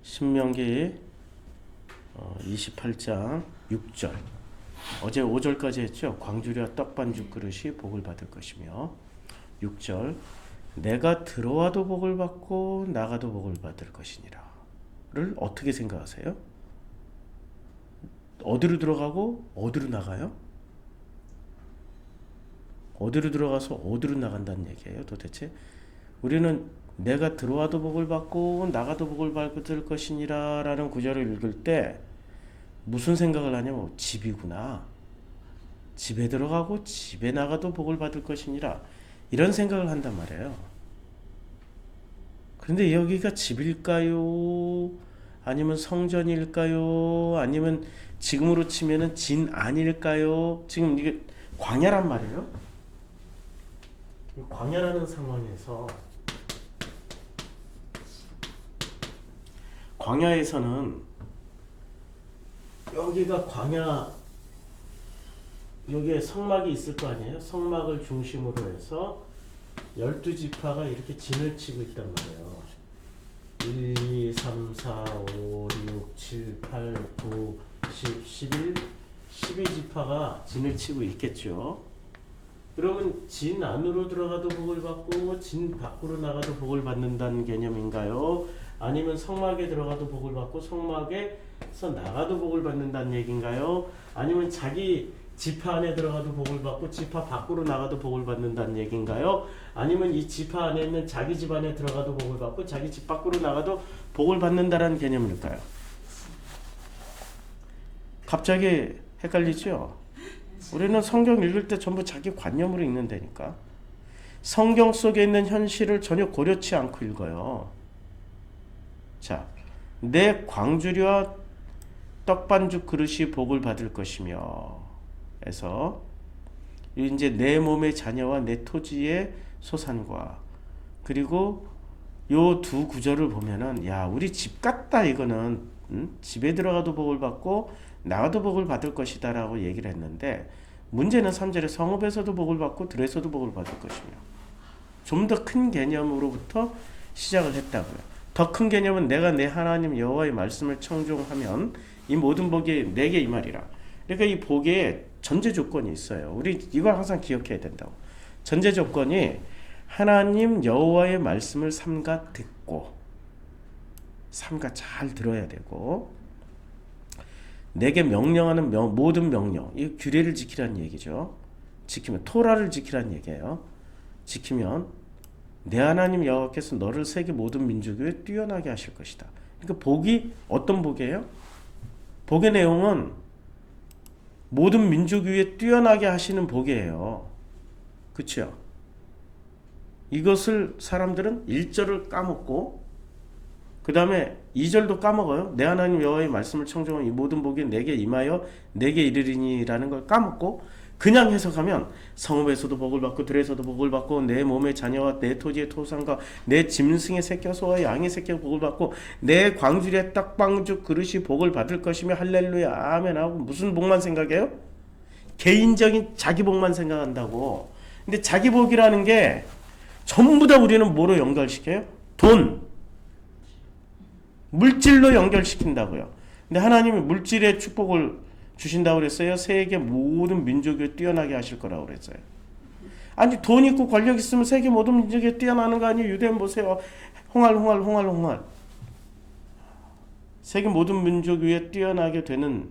신명기 28장 6절. 어제 5절까지 했죠. 광주리와 떡반죽 그릇이 복을 받을 것이며, 6절 내가 들어와도 복을 받고 나가도 복을 받을 것이니라 를 어떻게 생각하세요? 어디로 들어가고 어디로 나가요? 어디로 들어가서 어디로 나간다는 얘기예요 도대체? 우리는 내가 들어와도 복을 받고 나가도 복을 받을 것이니라 라는 구절을 읽을 때 무슨 생각을 하냐면 집이구나, 집에 들어가고 집에 나가도 복을 받을 것이니라, 이런 생각을 한단 말이에요. 그런데 여기가 집일까요? 아니면 성전일까요? 아니면 지금으로 치면은 진안일까요? 지금 이게 광야란 말이에요. 광야라는 상황에서, 광야에서는 여기가 광야, 여기에 성막이 있을 거 아니에요? 성막을 중심으로 해서 12지파가 이렇게 진을 치고 있단 말이에요. 1, 2, 3, 4, 5, 6, 7, 8, 9, 10, 11, 12지파가 진을 치고 있겠죠. 그러면 진 안으로 들어가도 복을 받고 진 밖으로 나가도 복을 받는다는 개념인가요? 아니면 성막에 들어가도 복을 받고 성막에서 나가도 복을 받는다는 얘기인가요? 아니면 자기 지파 안에 들어가도 복을 받고 지파 밖으로 나가도 복을 받는다는 얘기인가요? 아니면 이 지파 안에 있는 자기 집 안에 들어가도 복을 받고 자기 집 밖으로 나가도 복을 받는다라는 개념일까요? 갑자기 헷갈리죠? 우리는 성경 읽을 때 전부 자기 관념으로 읽는다니까. 성경 속에 있는 현실을 전혀 고려치 않고 읽어요. 자, 내 광주리와 떡반죽 그릇이 복을 받을 것이며 에서 이제 내 몸의 자녀와 내 토지의 소산과, 그리고 요 두 구절을 보면은 야, 우리 집 같다 이거는. 집에 들어가도 복을 받고 나가도 복을 받을 것이다 라고 얘기를 했는데, 문제는 3절에 성읍에서도 복을 받고 들에서도 복을 받을 것이며, 좀 더 큰 개념으로부터 시작을 했다고요. 더 큰 개념은 내가 내 하나님 여호와의 말씀을 청종하면 이 모든 복이 내게 임하리라. 그러니까 이 복에 전제 조건이 있어요. 우리 이걸 항상 기억해야 된다고. 전제 조건이 하나님 여호와의 말씀을 삼가 듣고, 삼가 잘 들어야 되고, 내게 명령하는 모든 명령, 이 규례를 지키라는 얘기죠. 지키면, 토라를 지키라는 얘기예요. 지키면 내 하나님 여호와께서 너를 세계 모든 민족 위에 뛰어나게 하실 것이다. 그러니까 복이 어떤 복이에요? 복의 내용은 모든 민족 위에 뛰어나게 하시는 복이에요. 그렇죠? 이것을 사람들은 1절을 까먹고 그 다음에 2절도 까먹어요. 내 하나님 여호와의 말씀을 청정한 이 모든 복이 내게 임하여 내게 이르리니라는 걸 까먹고 그냥 해석하면 성읍에서도 복을 받고 들에서도 복을 받고 내 몸의 자녀와 내 토지의 토산과 내 짐승의 새끼와 소와 양의 새끼가 복을 받고 내 광주리의 떡방죽 그릇이 복을 받을 것이며 할렐루야 아멘 하고 무슨 복만 생각해요? 개인적인 자기 복만 생각한다고. 근데 자기 복이라는 게 전부 다 우리는 뭐로 연결시켜요? 돈, 물질로 연결시킨다고요. 근데 하나님이 물질의 축복을 주신다고 그랬어요? 세계 모든 민족에 뛰어나게 하실 거라고 그랬어요. 아니 돈 있고 권력 있으면 세계 모든 민족에 뛰어나는 거 아니에요? 유대인 보세요. 홍할. 세계 모든 민족 위에 뛰어나게 되는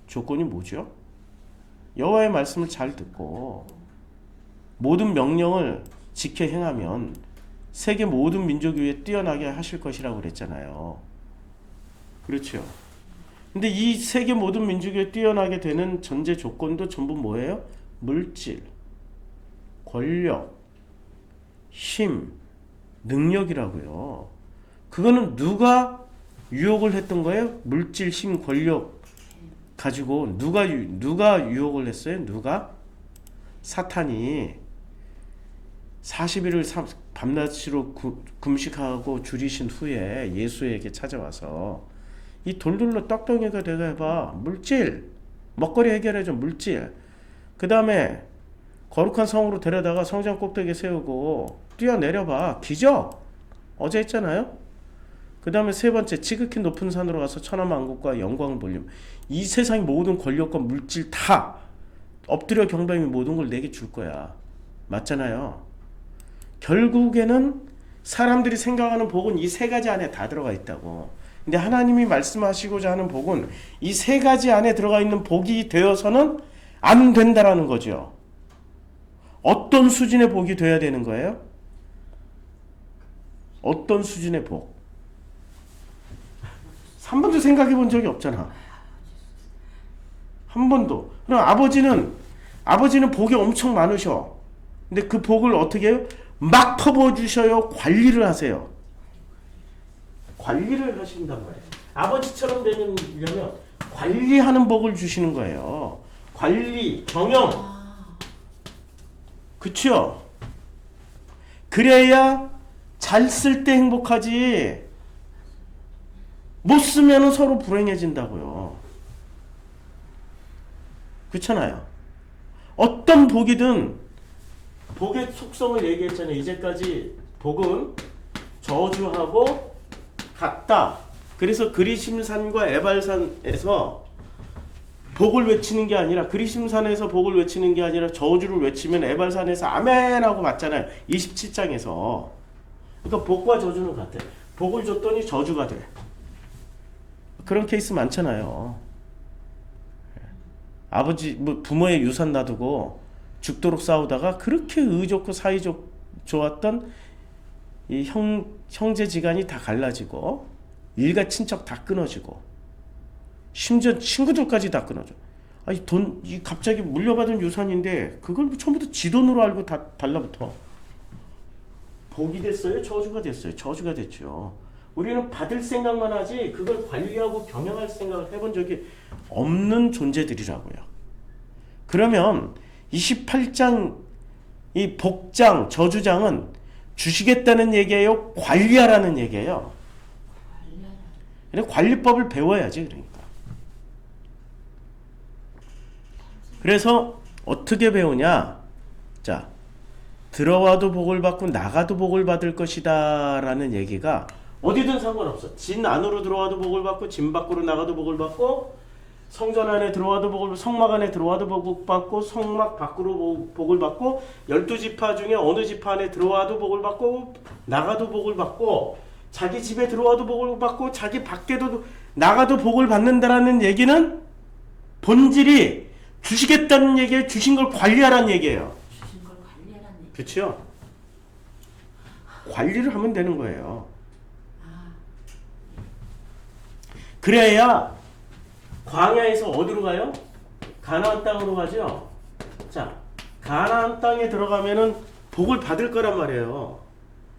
조건이 뭐죠? 여호와의 말씀을 잘 듣고 모든 명령을 지켜 행하면 세계 모든 민족 위에 뛰어나게 하실 것이라고 그랬잖아요. 그렇죠? 근데 이 세계 모든 민족에 뛰어나게 되는 전제 조건도 전부 뭐예요? 물질, 권력, 힘, 능력이라고요. 그거는 누가 유혹을 했던 거예요? 물질, 힘, 권력 가지고 누가 유혹을 했어요? 누가? 사탄이 40일을 밤낮으로 금식하고 줄이신 후에 예수에게 찾아와서 이 돌들로 떡덩이가 되게 해봐. 물질, 먹거리 해결해줘. 물질. 그 다음에 거룩한 성으로 데려다가 성전 꼭대기에 세우고 뛰어내려봐. 기적. 어제 했잖아요. 그 다음에 세 번째, 지극히 높은 산으로 가서 천하만국과 영광을 보려면 이 세상의 모든 권력과 물질 다 엎드려 경배하며 모든 걸 내게 줄 거야. 맞잖아요. 결국에는 사람들이 생각하는 복은 이 세 가지 안에 다 들어가 있다고. 근데 하나님이 말씀하시고자 하는 복은 이 세 가지 안에 들어가 있는 복이 되어서는 안 된다라는 거죠. 어떤 수준의 복이 돼야 되는 거예요? 어떤 수준의 복? 한 번도 생각해 본 적이 없잖아. 한 번도. 그럼 아버지는 복이 엄청 많으셔. 근데 그 복을 어떻게 해요? 막 퍼부어 주셔요? 관리를 하세요? 관리를 하신단 말이에요. 아버지처럼 되려면 관리하는 복을 주시는 거예요. 관리, 경영. 그쵸? 그래야 잘 쓸 때 행복하지. 못 쓰면 서로 불행해진다고요. 그렇잖아요. 어떤 복이든 복의 속성을 얘기했잖아요. 이제까지 복은 저주하고 같다. 그래서 그리심산과 에발산에서 복을 외치는 게 아니라, 그리심산에서 복을 외치는 게 아니라 저주를 외치면 에발산에서 아멘하고 맞잖아요. 27장에서. 그러니까 복과 저주는 같아. 복을 줬더니 저주가 돼. 그런 케이스 많잖아요. 아버지, 부모의 유산 놔두고 죽도록 싸우다가 그렇게 좋고 좋았던 이 형제지간이 다 갈라지고 일가 친척 다 끊어지고 심지어 친구들까지 다 끊어져. 아니 갑자기 물려받은 유산인데 그걸 처음부터 지 돈으로 알고 다 달라붙어. 복이 됐어요? 저주가 됐어요? 저주가 됐죠. 우리는 받을 생각만 하지 그걸 관리하고 경영할 생각을 해본 적이 없는 존재들이라고요. 그러면 28장 이 복장, 저주장은 주시겠다는 얘기예요? 관리하라는 얘기예요? 관리법을 배워야지. 그러니까. 그래서 어떻게 배우냐? 자, 들어와도 복을 받고 나가도 복을 받을 것이다 라는 얘기가 어디든 상관없어. 진 안으로 들어와도 복을 받고 진 밖으로 나가도 복을 받고 성전 안에 들어와도 복을 받고 성막 안에 들어와도 복을 받고 성막 밖으로 복을 받고 12지파 중에 어느 지파 안에 들어와도 복을 받고 나가도 복을 받고 자기 집에 들어와도 복을 받고 자기 밖에도 나가도 복을 받는다라는 얘기는 본질이 주시겠다는 얘기예요. 주신 걸 관리하라는 얘기예요. 주신 걸 관리하라는 얘기. 그렇죠? 관리를 하면 되는 거예요. 그래야 광야에서 어디로 가요? 가나안 땅으로 가죠. 자, 가나안 땅에 들어가면은 복을 받을 거란 말이에요.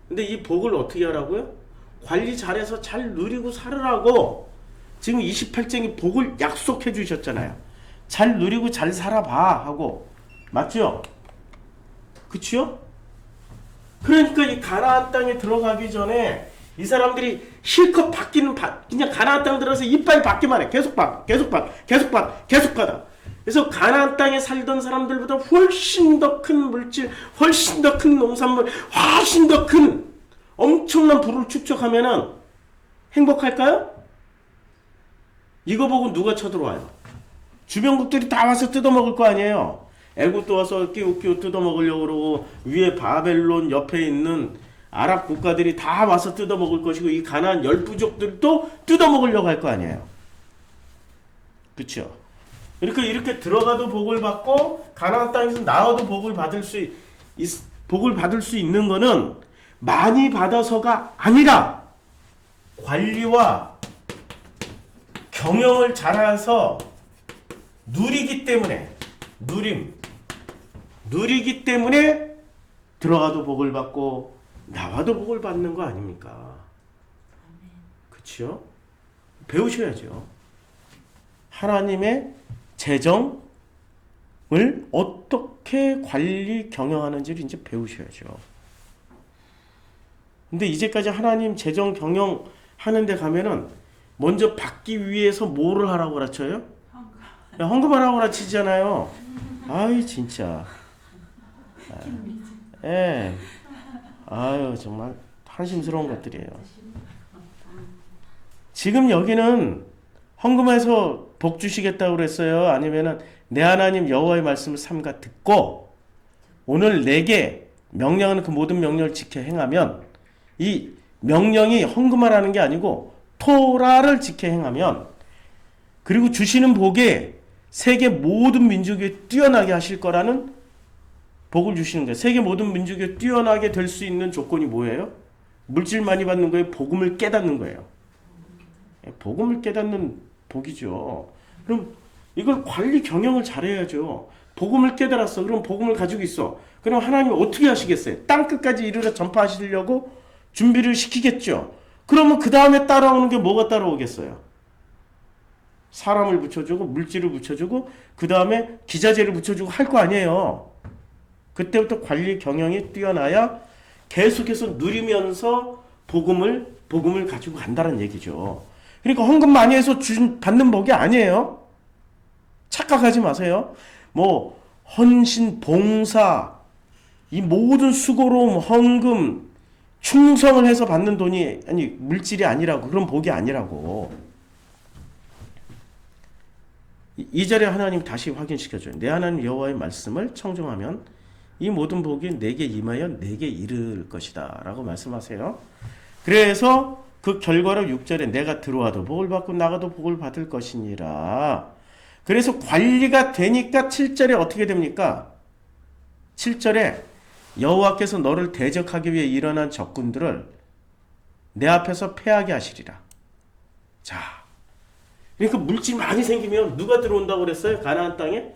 근데 이 복을 어떻게 하라고요? 관리 잘해서 잘 누리고 살으라고 지금 28장이 복을 약속해 주셨잖아요. 잘 누리고 잘 살아봐 하고. 맞죠? 그치요? 그러니까 이 가나안 땅에 들어가기 전에 이 사람들이 실컷 그냥 가나안 땅 들어서 이빨 받기만 해. 계속 받아. 그래서 가나안 땅에 살던 사람들보다 훨씬 더 큰 물질, 훨씬 더 큰 농산물, 훨씬 더 큰 엄청난 부를 축적하면은 행복할까요? 이거 보고 누가 쳐들어와요? 주변국들이 다 와서 뜯어먹을 거 아니에요. 애국도 와서 끼우끼우 뜯어먹으려고 그러고 위에 바벨론 옆에 있는 아랍 국가들이 다 와서 뜯어먹을 것이고 이 가나안 10부족들도 뜯어먹으려고 할 거 아니에요. 그렇죠? 그러니까 이렇게 들어가도 복을 받고 가나안 땅에서 나와도 복을 받을 수 있는 거는 많이 받아서가 아니라 관리와 경영을 잘해서 누리기 때문에 누리기 때문에 들어가도 복을 받고 나와도 복을 받는 거 아닙니까? 그렇죠? 배우셔야죠. 하나님의 재정을 어떻게 관리 경영하는지를 이제 배우셔야죠. 근데 이제까지 하나님 재정 경영하는 데 가면은 먼저 받기 위해서 뭐를 하라고 가르쳐요? 헌금하라고 가르치잖아요. 아이 진짜. 예. 아유 정말 한심스러운 것들이에요. 지금 여기는 헌금해서 복 주시겠다고 그랬어요? 아니면은 내 하나님 여호와의 말씀을 삼가 듣고 오늘 내게 명령하는 그 모든 명령을 지켜 행하면, 이 명령이 헌금하라는 게 아니고 토라를 지켜 행하면, 그리고 주시는 복에 세계 모든 민족에 뛰어나게 하실 거라는 복을 주시는 거예요. 세계 모든 민족에 뛰어나게 될 수 있는 조건이 뭐예요? 물질 많이 받는 거예요? 복음을 깨닫는 거예요. 복음을 깨닫는 복이죠. 그럼 이걸 관리 경영을 잘해야죠. 복음을 깨달았어. 그럼 복음을 가지고 있어. 그럼 하나님이 어떻게 하시겠어요? 땅 끝까지 이르러 전파하시려고 준비를 시키겠죠. 그러면 그 다음에 따라오는 게 뭐가 따라오겠어요? 사람을 붙여주고 물질을 붙여주고 그 다음에 기자재를 붙여주고 할 거 아니에요. 그때부터 관리 경영이 뛰어나야 계속해서 누리면서 복음을 가지고 간다는 얘기죠. 그러니까 헌금 많이 해서 받는 복이 아니에요. 착각하지 마세요. 뭐 헌신, 봉사, 이 모든 수고로움, 헌금, 충성을 해서 받는 돈이 아니 물질이 아니라고, 그런 복이 아니라고. 이 자리에 하나님 다시 확인시켜줘요. 내 하나님 여호와의 말씀을 청종하면 이 모든 복이 내게 임하여 내게 이를 것이다 라고 말씀하세요. 그래서 그 결과로 6절에 내가 들어와도 복을 받고 나가도 복을 받을 것이니라. 그래서 관리가 되니까 7절에 어떻게 됩니까? 7절에 여호와께서 너를 대적하기 위해 일어난 적군들을 내 앞에서 패하게 하시리라. 자, 그러니까 물질 많이 생기면 누가 들어온다고 그랬어요? 가나안 땅에?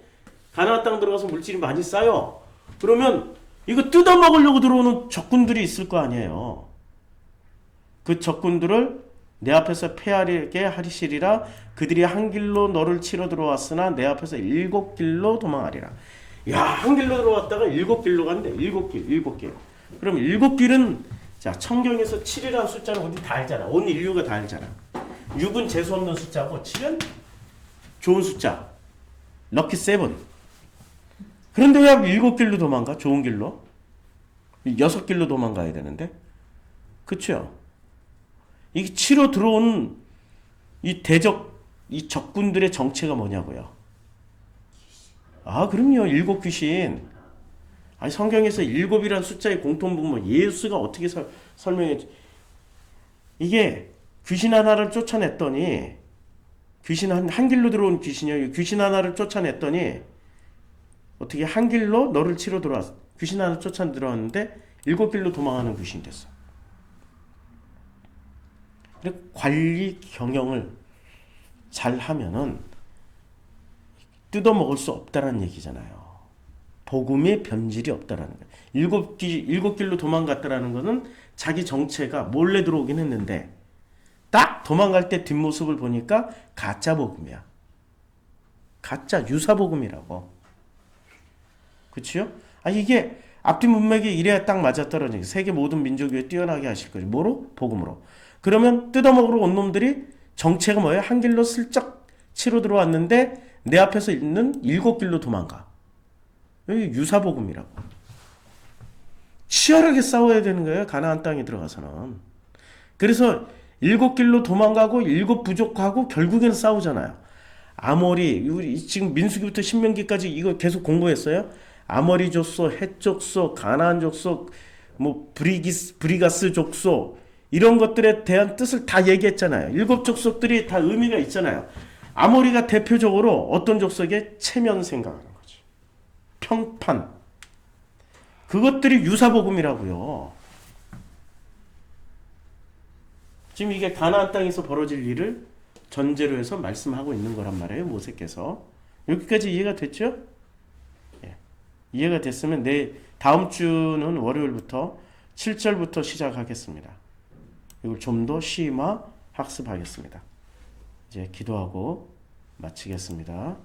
가나안 땅 들어가서 물질이 많이 쌓여. 그러면 이거 뜯어먹으려고 들어오는 적군들이 있을 거 아니에요. 그 적군들을 내 앞에서 패하게 하시리라. 그들이 한 길로 너를 치러 들어왔으나 내 앞에서 7길로 도망하리라. 야, 한 길로 들어왔다가 7길로 간대. 7길. 그럼 7길은 자, 청경에서 7이라는 숫자는 우리 다 알잖아. 온 인류가 다 알잖아. 6은 재수 없는 숫자고 7은 좋은 숫자. 럭키 7. 그런데 왜 7길로 도망가? 좋은 길로? 6길로 도망가야 되는데. 그쵸? 이 치러 들어온 이 이 적군들의 정체가 뭐냐고요? 아, 그럼요. 7 귀신. 아니, 성경에서 7이라는 숫자의 공통분모, 예수가 어떻게 설명했지? 이게 귀신 하나를 쫓아냈더니, 귀신 한 길로 들어온 귀신이요. 귀신 하나를 쫓아냈더니, 어떻게 한 길로 너를 치러 들어왔어. 귀신 하나 쫓아 들어왔는데, 7길로 도망하는 귀신이 됐어. 관리 경영을 잘 하면은 뜯어먹을 수 없다는 얘기잖아요. 복음의 변질이 없다라는 거예요. 7길로 도망갔다라는 거는 자기 정체가 몰래 들어오긴 했는데 딱 도망갈 때 뒷모습을 보니까 가짜 복음이야. 가짜 유사 복음이라고. 그치요? 아, 이게 앞뒤 문맥이 이래야 딱 맞아떨어지는 세계 모든 민족 위에 뛰어나게 하실 거지. 뭐로? 복음으로. 그러면 뜯어먹으러 온 놈들이 정체가 뭐예요? 한 길로 슬쩍 치러 들어왔는데 내 앞에서 있는 7길로 도망가. 여기 유사복음이라고. 치열하게 싸워야 되는 거예요. 가나안 땅에 들어가서는. 그래서 7길로 도망가고 7 부족하고 결국에는 싸우잖아요. 아모리, 우리 지금 민수기부터 신명기까지 이거 계속 공부했어요. 아모리 족속, 헷 족속, 가나안 족속, 뭐 브리가스 족속, 이런 것들에 대한 뜻을 다 얘기했잖아요. 7 족속들이 다 의미가 있잖아요. 아모리가 대표적으로 어떤 족속에 체면 생각하는 거지. 평판. 그것들이 유사복음이라고요. 지금 이게 가나안 땅에서 벌어질 일을 전제로 해서 말씀하고 있는 거란 말이에요. 모세께서. 여기까지 이해가 됐죠? 예. 이해가 됐으면 다음 주는 월요일부터 7절부터 시작하겠습니다. 이걸 좀 더 심화 학습하겠습니다. 이제 기도하고 마치겠습니다.